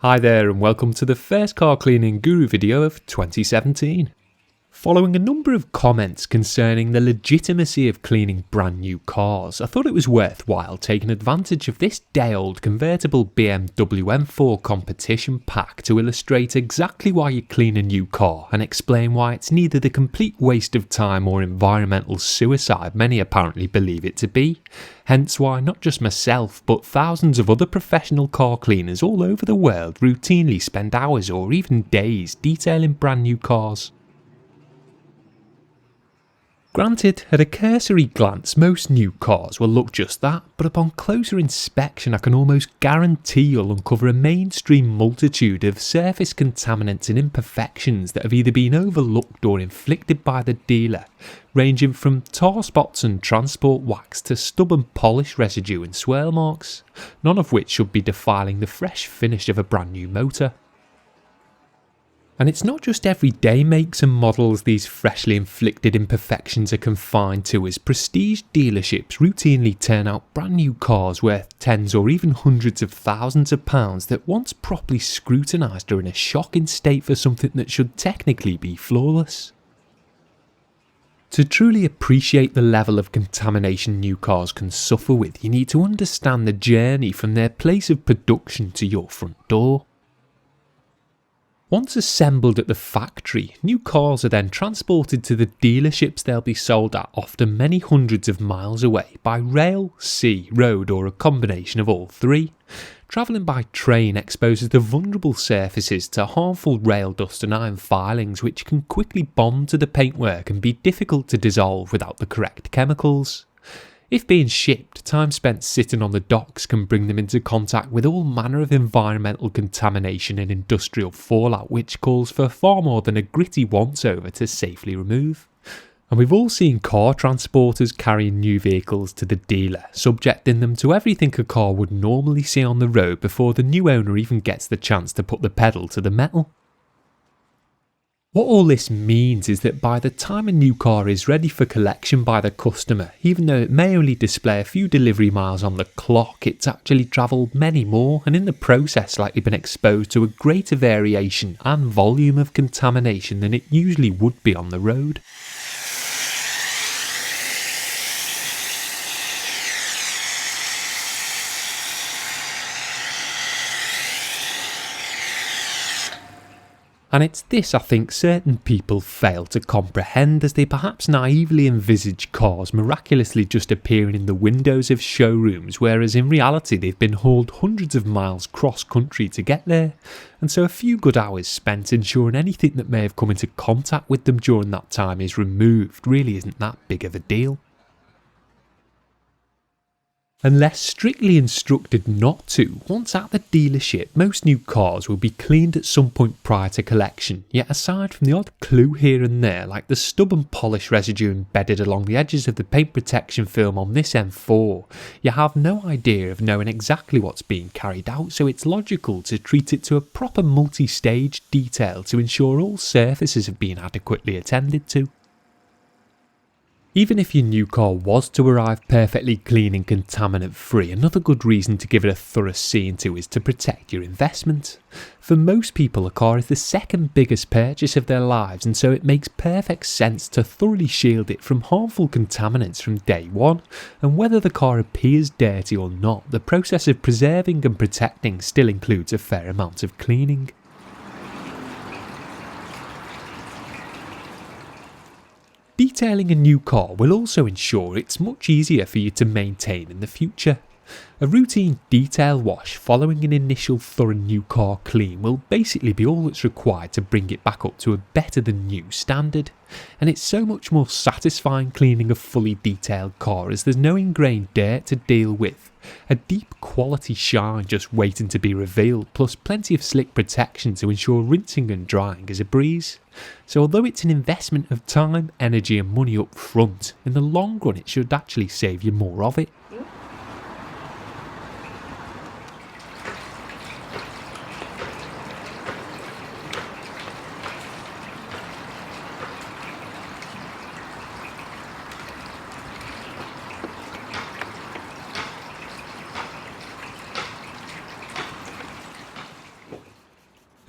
Hi there and welcome to the first car cleaning guru video of 2017. Following a number of comments concerning the legitimacy of cleaning brand new cars, I thought it was worthwhile taking advantage of this day-old convertible BMW M4 competition pack to illustrate exactly why you clean a new car and explain why it's neither the complete waste of time or environmental suicide many apparently believe it to be. Hence why not just myself but thousands of other professional car cleaners all over the world routinely spend hours or even days detailing brand new cars. Granted, at a cursory glance most new cars will look just that, but upon closer inspection I can almost guarantee you'll uncover a mainstream multitude of surface contaminants and imperfections that have either been overlooked or inflicted by the dealer, ranging from tar spots and transport wax to stubborn polish residue and swirl marks, none of which should be defiling the fresh finish of a brand new motor. And it's not just everyday makes and models these freshly inflicted imperfections are confined to, as prestige dealerships routinely turn out brand new cars worth tens or even hundreds of thousands of pounds that once properly scrutinised are in a shocking state for something that should technically be flawless. To truly appreciate the level of contamination new cars can suffer with, you need to understand the journey from their place of production to your front door. Once assembled at the factory, new cars are then transported to the dealerships they'll be sold at, often many hundreds of miles away, by rail, sea, road or a combination of all three. Travelling by train exposes the vulnerable surfaces to harmful rail dust and iron filings which can quickly bond to the paintwork and be difficult to dissolve without the correct chemicals. If being shipped, time spent sitting on the docks can bring them into contact with all manner of environmental contamination and industrial fallout which calls for far more than a gritty once-over to safely remove. And we've all seen car transporters carrying new vehicles to the dealer, subjecting them to everything a car would normally see on the road before the new owner even gets the chance to put the pedal to the metal. What all this means is that by the time a new car is ready for collection by the customer, even though it may only display a few delivery miles on the clock, it's actually travelled many more and in the process likely been exposed to a greater variation and volume of contamination than it usually would be on the road. And it's this I think certain people fail to comprehend, as they perhaps naively envisage cars miraculously just appearing in the windows of showrooms, whereas in reality they've been hauled hundreds of miles cross country to get there, and so a few good hours spent ensuring anything that may have come into contact with them during that time is removed really isn't that big of a deal. Unless strictly instructed not to, once at the dealership most new cars will be cleaned at some point prior to collection, yet aside from the odd clue here and there like the stubborn polish residue embedded along the edges of the paint protection film on this M4, you have no idea of knowing exactly what's being carried out, so it's logical to treat it to a proper multi-stage detail to ensure all surfaces have been adequately attended to. Even if your new car was to arrive perfectly clean and contaminant free, another good reason to give it a thorough see into is to protect your investment. For most people a car is the second biggest purchase of their lives, and so it makes perfect sense to thoroughly shield it from harmful contaminants from day one, and whether the car appears dirty or not, the process of preserving and protecting still includes a fair amount of cleaning. Detailing a new car will also ensure it's much easier for you to maintain in the future. A routine detail wash following an initial thorough new car clean will basically be all that's required to bring it back up to a better than new standard, and it's so much more satisfying cleaning a fully detailed car as there's no ingrained dirt to deal with, a deep quality shine just waiting to be revealed, plus plenty of slick protection to ensure rinsing and drying is a breeze. So although it's an investment of time, energy and money up front, in the long run it should actually save you more of it.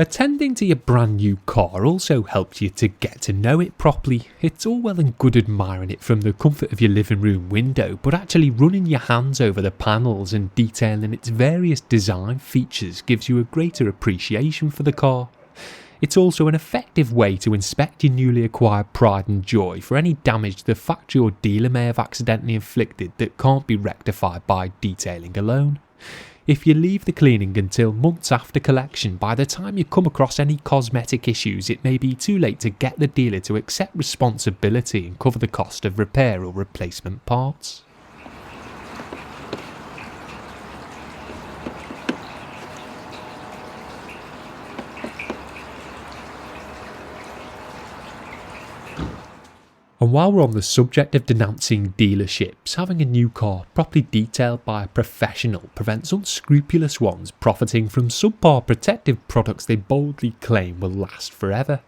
Attending to your brand new car also helps you to get to know it properly. It's all well and good admiring it from the comfort of your living room window, but actually running your hands over the panels and detailing its various design features gives you a greater appreciation for the car. It's also an effective way to inspect your newly acquired pride and joy for any damage the factory or dealer may have accidentally inflicted that can't be rectified by detailing alone. If you leave the cleaning until months after collection, by the time you come across any cosmetic issues, it may be too late to get the dealer to accept responsibility and cover the cost of repair or replacement parts. And while we're on the subject of denouncing dealerships, having a new car properly detailed by a professional prevents unscrupulous ones profiting from subpar protective products they boldly claim will last forever.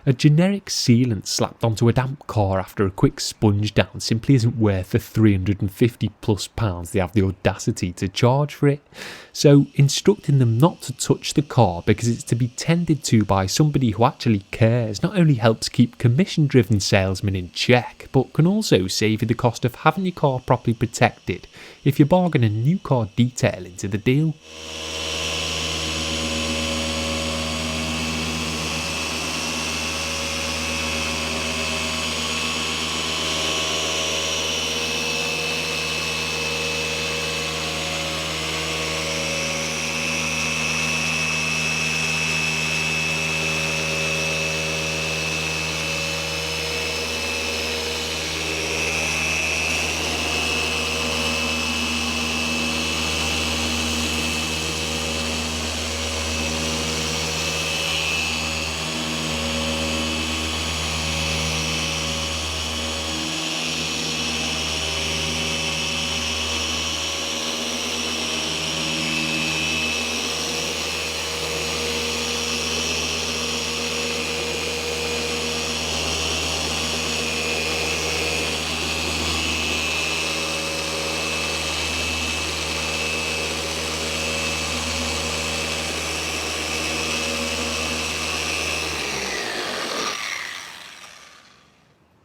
A generic sealant slapped onto a damp car after a quick sponge down simply isn't worth the £350+ they have the audacity to charge for it. So instructing them not to touch the car because it's to be tended to by somebody who actually cares not only helps keep commission-driven salesmen in check, but can also save you the cost of having your car properly protected if you bargain a new car detail into the deal.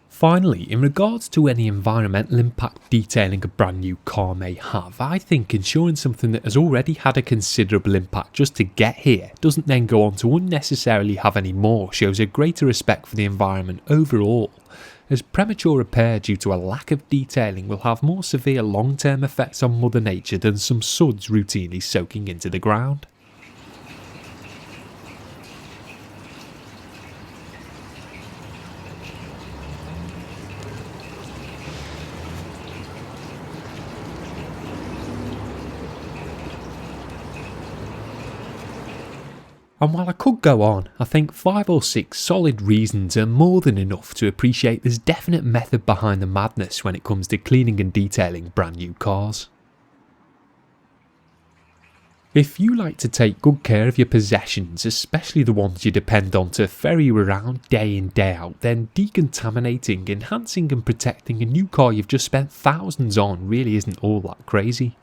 Finally, in regards to any environmental impact detailing a brand new car may have, I think ensuring something that has already had a considerable impact just to get here doesn't then go on to unnecessarily have any more shows a greater respect for the environment overall, as premature repair due to a lack of detailing will have more severe long-term effects on Mother Nature than some suds routinely soaking into the ground. And while I could go on, I think 5 or 6 solid reasons are more than enough to appreciate there's definite method behind the madness when it comes to cleaning and detailing brand new cars. If you like to take good care of your possessions, especially the ones you depend on to ferry you around day in day out, then decontaminating, enhancing and protecting a new car you've just spent thousands on really isn't all that crazy.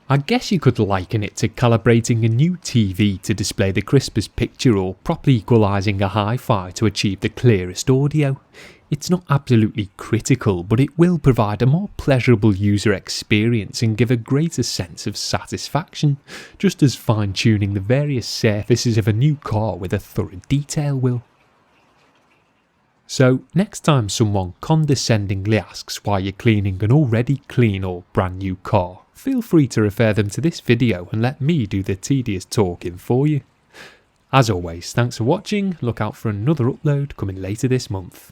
I guess you could liken it to calibrating a new TV to display the crispest picture or properly equalising a hi-fi to achieve the clearest audio. It's not absolutely critical, but it will provide a more pleasurable user experience and give a greater sense of satisfaction, just as fine-tuning the various surfaces of a new car with a thorough detail will. So next time someone condescendingly asks why you're cleaning an already clean or brand new car, feel free to refer them to this video and let me do the tedious talking for you. As always, thanks for watching, look out for another upload coming later this month.